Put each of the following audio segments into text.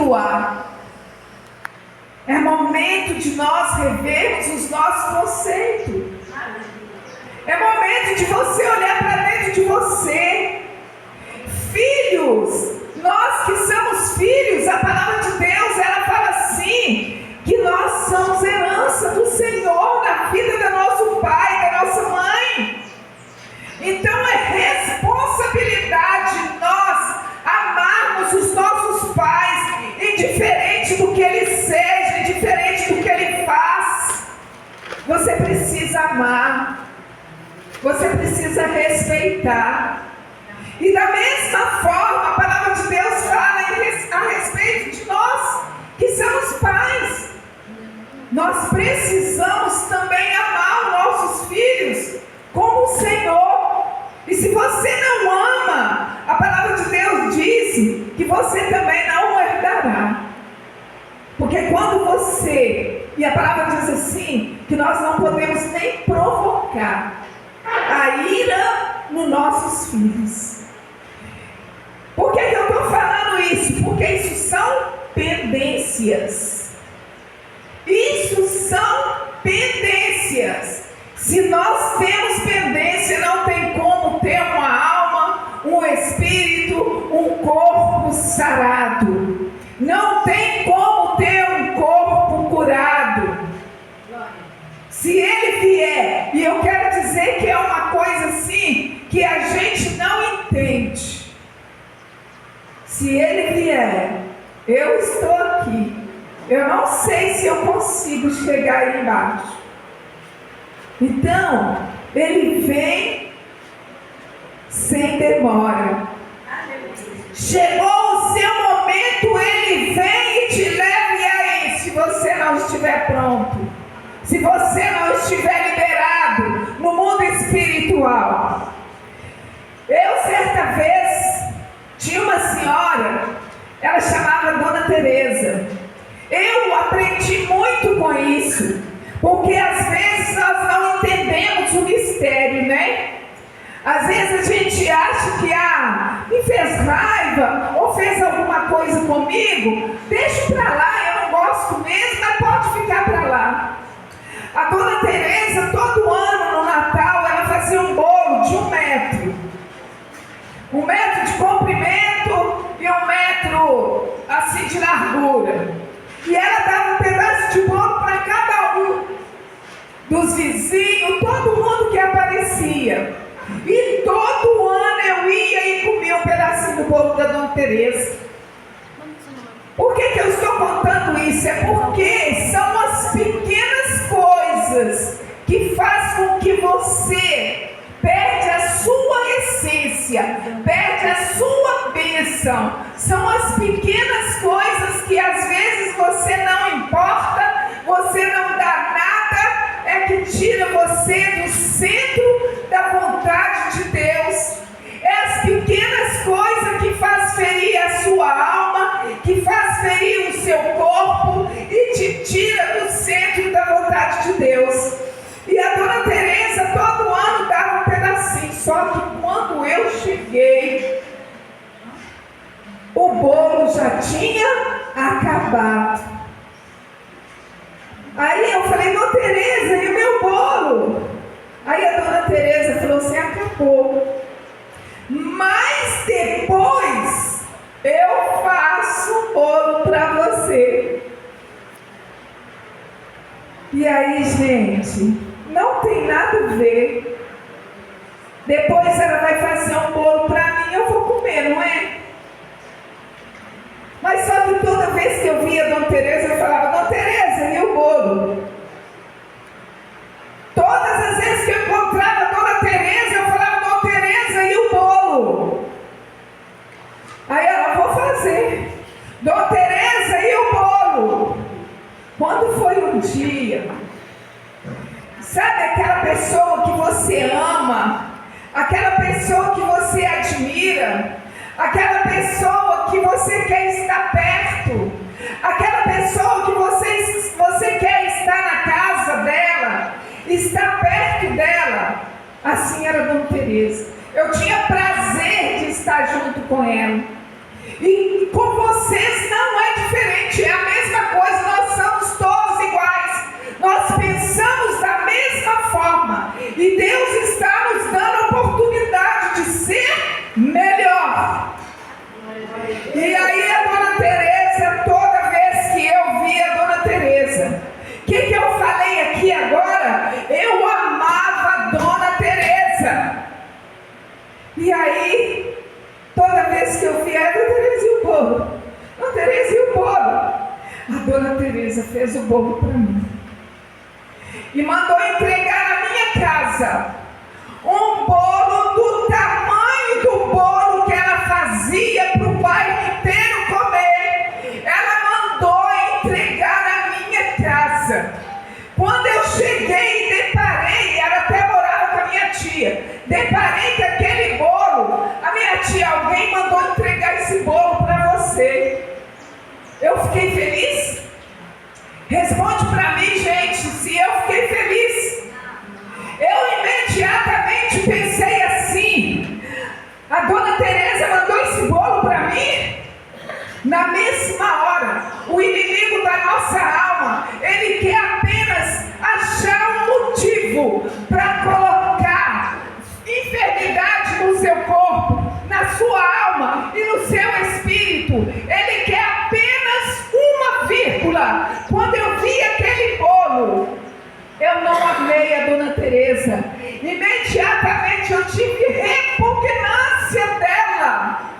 espiritual. É momento de nós revermos os nossos conceitos. É momento de você olhar para dentro de você. Filhos, nós que somos filhos, a palavra de Deus, ela fala assim, que nós somos herança do Senhor na vida do nosso pai, da nossa mãe. Então é responsabilidade nós amarmos os nossos pais, indiferente do que eles sejam, indiferente do que ele faz. Você precisa amar, você precisa respeitar. E da mesma forma, a palavra de Deus fala a respeito de nós, que somos pais. Nós precisamos também amar os nossos filhos como o Senhor. E se você não ama, a palavra de Deus diz que você também não herdará. Porque quando você, e a palavra diz assim, que nós não podemos nem provocar a ira nos nossos filhos. Por que eu estou falando isso? Porque isso são pendências. Isso são pendências. Se nós temos pendência, não tem como ter uma alma, um espírito, um corpo sarado. Não tem como ter um corpo curado. Se ele vier, e eu quero dizer que é uma coisa assim, que a gente não entende. Se ele vier, eu estou aqui. Eu não sei se eu consigo chegar aí embaixo. Então, ele vem sem demora. Chegou o seu momento, ele vem e te leva. E aí, se você não estiver pronto, se você não estiver liberado no mundo espiritual. Eu, certa vez, tinha uma senhora, ela chamava Dona Teresa. Eu aprendi muito com isso, porque às vezes nós não entendemos o mistério, né? Às vezes a gente acha que me fez raiva ou fez alguma coisa comigo, deixa pra lá, eu não gosto mesmo, mas pode ficar pra lá. A Dona Teresa, todo ano no Natal, ela fazia um bolo de 1 metro. 1 metro de comprimento e 1 metro assim de largura. E ela dava um pedaço de bolo para cada um dos vizinhos, todo mundo que aparecia. E todo ano eu ia e comia um pedacinho do bolo da Dona Teresa. Por que eu estou contando isso? É porque são as pequenas coisas que fazem com que você perde a sua essência, perde a sua bênção. São as pequenas coisas que às vezes você não importa, você não dá nada, é que tira você do centro da vontade de Deus. É as pequenas coisas que faz ferir a sua alma, que faz ferir o seu corpo e te tira do centro da vontade de Deus. E a Dona Teresa todo ano dava um pedacinho, só que quando eu cheguei, o bolo já tinha acabado. Aí eu falei, Dona Teresa, e o meu bolo? Aí a Dona Teresa falou assim, acabou. Mas depois eu faço um bolo para você. E aí, gente, não tem nada a ver. Depois ela vai fazer um bolo para mim, eu vou comer, não é? Mas só que toda vez que eu via a Dona Teresa, eu falava, Dona Teresa, e o bolo? Todas as vezes que eu encontrava a Dona Teresa, eu falava, Dona Teresa, e o bolo? Aí ela, vou fazer. Dona Teresa, e o bolo? Quando foi um dia, sabe aquela pessoa que você ama, aquela pessoa que você admira, aquela pessoa que você quer estar perto, aquela pessoa que você quer estar na casa dela, estar perto dela? Assim era Dona Teresa. Eu tinha prazer de estar junto com ela. E com vocês não é diferente. E aí a Dona Teresa, toda vez que eu vi a Dona Teresa, o que eu falei aqui agora? Eu amava a Dona Teresa. E aí, toda vez que eu via a Dona Teresa e o bolo, Dona Teresa e o bolo, a Dona Teresa fez o bolo para mim e mandou entregar na minha casa um bolo do tamanho do bolo que ela fazia para o bairro inteiro comer. Ela mandou entregar na minha casa. Quando eu cheguei e deparei, ela até morava com a minha tia, deparei que aquele bolo, a minha tia, alguém mandou entregar esse bolo para você. Eu fiquei feliz? Responde para mim, gente, se eu fiquei feliz. Eu imediatamente pensei assim: a Dona Teresa mandou esse bolo para mim? Na mesma hora, o inimigo da nossa alma, ele quer apenas achar um motivo para colocar enfermidade no seu corpo, na sua alma e no seu espírito. Ele quer apenas uma vírgula. Quando eu vi aquele bolo, eu não amei a Dona Teresa. Imediatamente eu tive repugnância dela.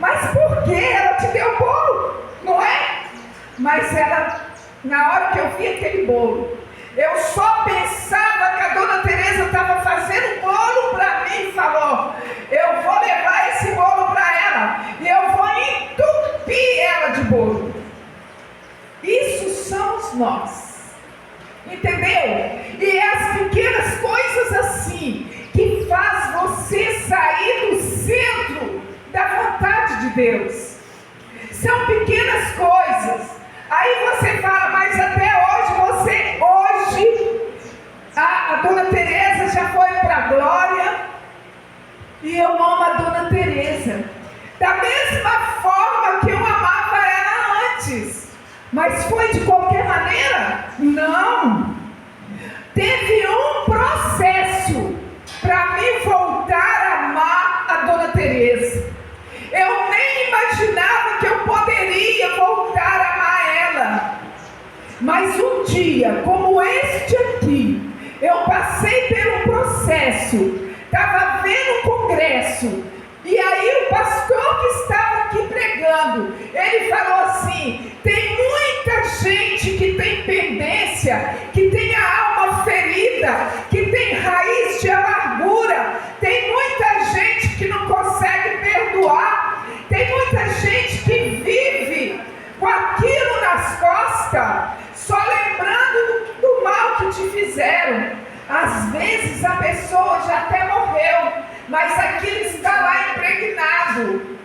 Mas por que ela te deu bolo? Não é? Mas ela, na hora que eu vi aquele bolo, eu só pensava que a Dona Teresa estava fazendo um bolo para mim e falou: eu vou levar esse bolo para ela e eu vou entupir ela de bolo. Isso somos nós. Entendeu? E é as pequenas coisas assim que faz você sair do centro da vontade de Deus. São pequenas coisas. Aí você fala, mas até hoje a Dona Teresa já foi para a glória e eu amo a Dona Teresa da mesma forma que eu amava ela antes. Mas foi de qualquer maneira? Não. Teve um processo para me voltar a amar a Dona Teresa. Eu nem imaginava que eu poderia voltar a amar ela. Mas um dia, como este aqui, eu passei por um processo. Estava vendo um congresso. E aí o pastor que estava aqui pregando, ele falou assim: tem muita gente que tem pendência, que tem a alma ferida, que tem raiz de amargura, tem muita gente que não consegue perdoar, tem muita gente que vive com aquilo nas costas, só lembrando do mal que te fizeram. Às vezes a pessoa já até morreu, mas aquilo está lá impregnado.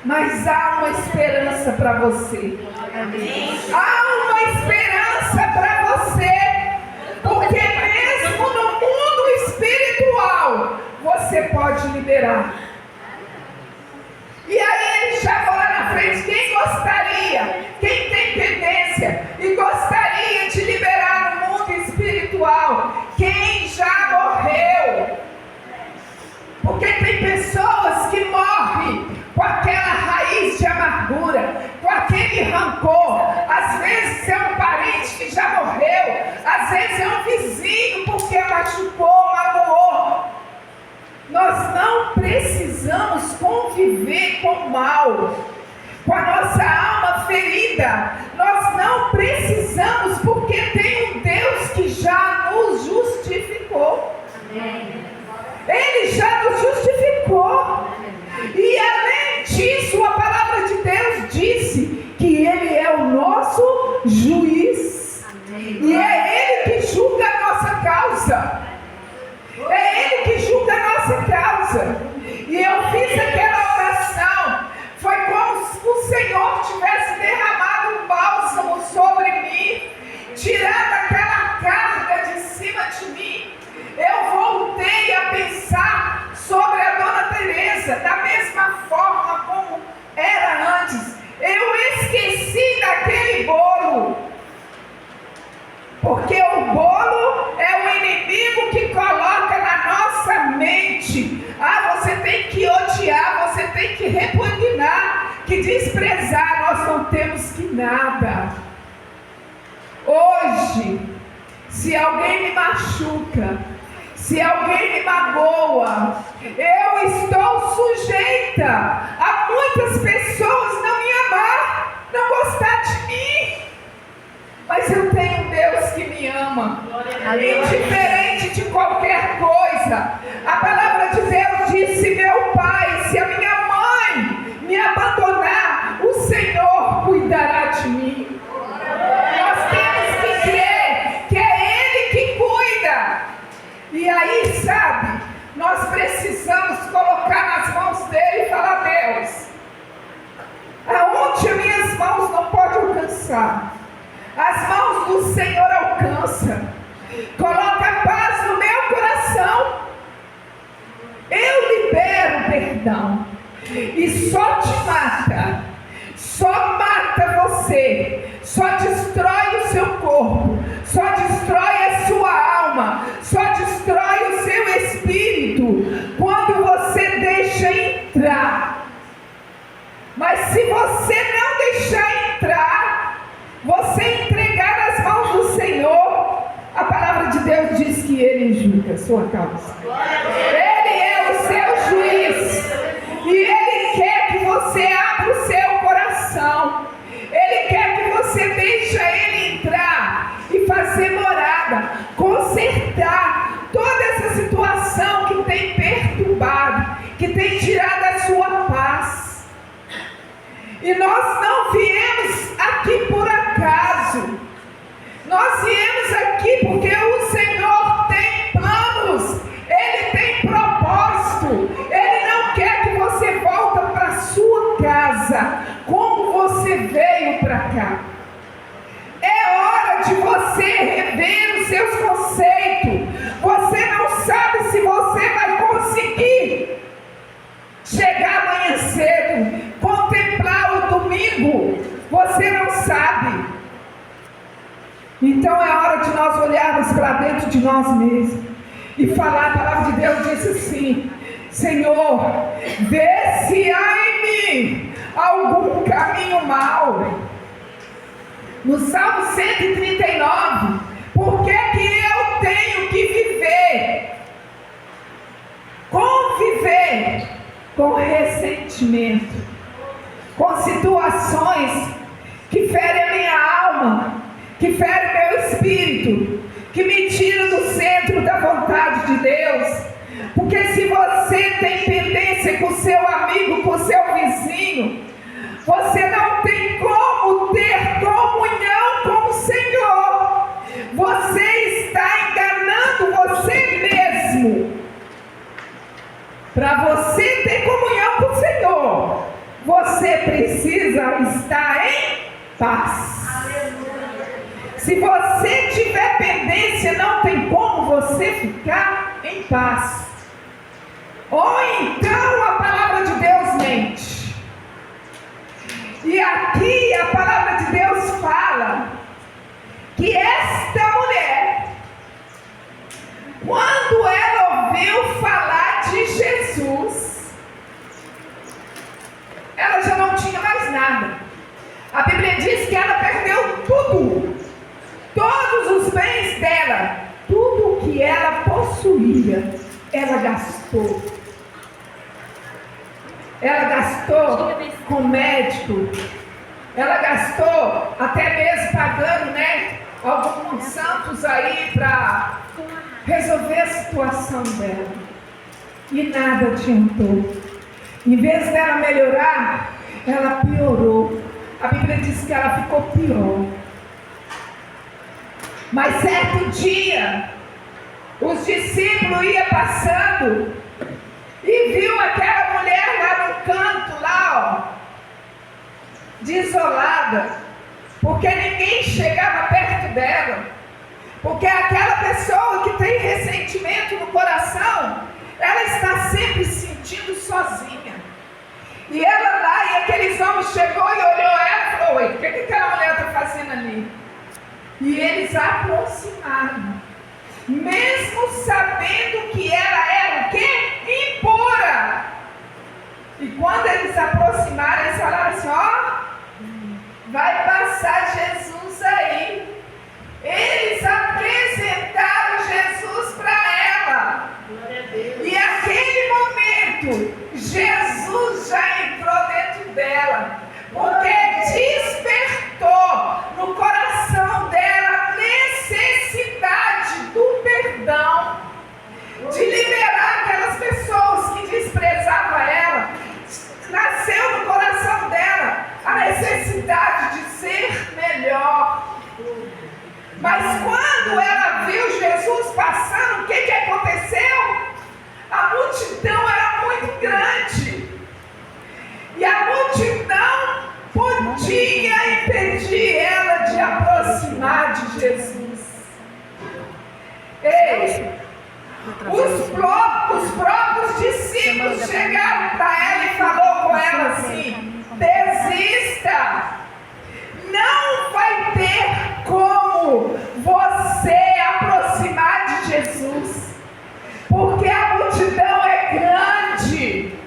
Mas há uma esperança para você. Há uma esperança para você. Porque mesmo no mundo espiritual, você pode liberar. E aí ele chamou lá na frente: quem gostaria, quem tem tendência e gostaria de liberar o mundo espiritual? Quem já morreu? Porque tem pessoas que morrem com aquela raiz de amargura, com aquele rancor. Às vezes é um parente que já morreu, às vezes é um vizinho porque machucou, magoou. Nós não precisamos conviver com o mal, com a nossa alma ferida. Nós não precisamos, porque tem um Deus que já nos justificou. Amém. Ele já nos justificou. E além disso, a palavra de Deus disse que Ele é o nosso juiz. Amém. E é Ele que julga a nossa causa. É Ele que julga a nossa causa. E eu fiz aquela oração. Foi como se o Senhor tivesse derramado um bálsamo sobre mim, tirado aquela carga de cima de mim. Eu voltei a pensar sobre a Dona Teresa da mesma forma. que desprezar, nós não temos que nada. Hoje, se alguém me machuca, se alguém me magoa, eu estou sujeita a muitas pessoas não me amar, não gostar de mim. Mas eu tenho um Deus que me ama, indiferente de qualquer coisa. A palavra de Deus disse: meu Pai, se a minha mãe me abandonar, o Senhor cuidará de mim. Nós temos que crer que é Ele que cuida. E aí, sabe, nós precisamos colocar nas mãos dele e falar: Deus, aonde as minhas mãos não podem alcançar, as mãos do Senhor alcançam. Coloca paz no meu coração. Eu libero perdão. E só te mata, só mata você, só destrói o seu corpo, só destrói a sua alma, só destrói o seu espírito quando você deixa entrar. Mas se você não deixar entrar, você entregar nas mãos do Senhor, a palavra de Deus diz que Ele julga a sua causa. Ele é o seu juiz. E Ele quer que você abra o seu coração. Ele quer que você deixe Ele entrar e fazer morada, consertar toda essa situação que tem perturbado, que tem tirado a sua paz. E nós não viemos aqui por acaso. Nós viemos aqui porque o Senhor tem planos, Ele tem propósito. Ele não quer que você volte para a sua casa como você veio para cá. É hora de você rever os seus conceitos. Você não sabe se você vai conseguir chegar amanhã cedo, contemplar o domingo. Você não sabe. Então é hora de nós olharmos para dentro de nós mesmos e falar. A palavra de Deus diz assim: Senhor, vê se há em mim algum caminho mau. No Salmo 139, por que eu tenho que conviver com ressentimento, com situações que ferem a minha alma, que ferem meu espírito, que me tiram do centro da vontade de Deus? Porque se você tem pendência com o seu amigo, com o seu vizinho, você não tem como ter comunhão com o Senhor. Você está enganando você mesmo. Para você ter comunhão com o Senhor, você precisa estar em paz. Se você tiver pendência, não tem como você ficar em paz. Ou então a palavra de Deus mente. E aqui a palavra de Deus fala que esta mulher, quando ela ouviu falar de Jesus, ela já não tinha mais nada. A Bíblia diz que ela perdeu tudo. Todos os bens dela, tudo que ela possuía, ela gastou. Ela gastou com médico, ela gastou até mesmo pagando, alguns santos aí para resolver a situação dela. E nada adiantou. Em vez dela melhorar, ela piorou. A Bíblia diz que ela ficou pior. Mas certo dia, os discípulos iam passando e viu aquela mulher lá no canto, desolada, porque ninguém chegava perto dela, porque aquela pessoa que tem ressentimento no coração, ela está sempre se sentindo sozinha. E ela lá, e aqueles homens chegou e olhou ela e falou: oi, o que aquela mulher está fazendo ali? E eles aproximaram, mesmo sabendo que ela era o quê? Impura. E quando eles se aproximaram, eles falaram assim: ó, vai passar Jesus aí. Eles apresentaram Jesus para ela. E aquele momento, Jesus já entrou dentro dela, porque despertou no coração dela a necessidade do perdão, de liberar aquelas pessoas que desprezavam ela. Nasceu no coração dela a necessidade de ser melhor. Mas quando ela viu Jesus passando, o que aconteceu? A multidão era muito grande. E a multidão podia impedir ela de aproximar de Jesus. Ei, os próprios discípulos chegaram para ela e falou com ela assim: desista, não vai ter como você aproximar de Jesus, porque a multidão é grande.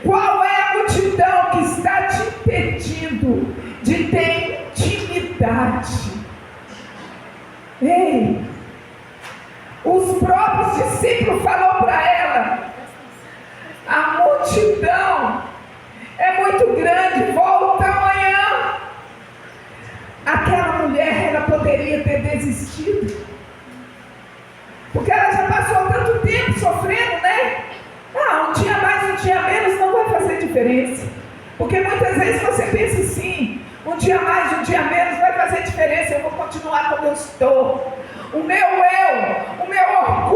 Qual é a multidão que está te impedindo de ter intimidade? Ei, os próprios discípulos falaram para ela: a multidão é muito grande, volta amanhã. Aquela mulher, ela poderia ter desistido, porque ela já passou tanto tempo sofrendo, né? Um dia mais, um dia menos não vai fazer diferença. Porque muitas vezes você pensa assim: um dia mais, um dia menos vai fazer diferença, eu vou continuar como eu estou. O meu orgulho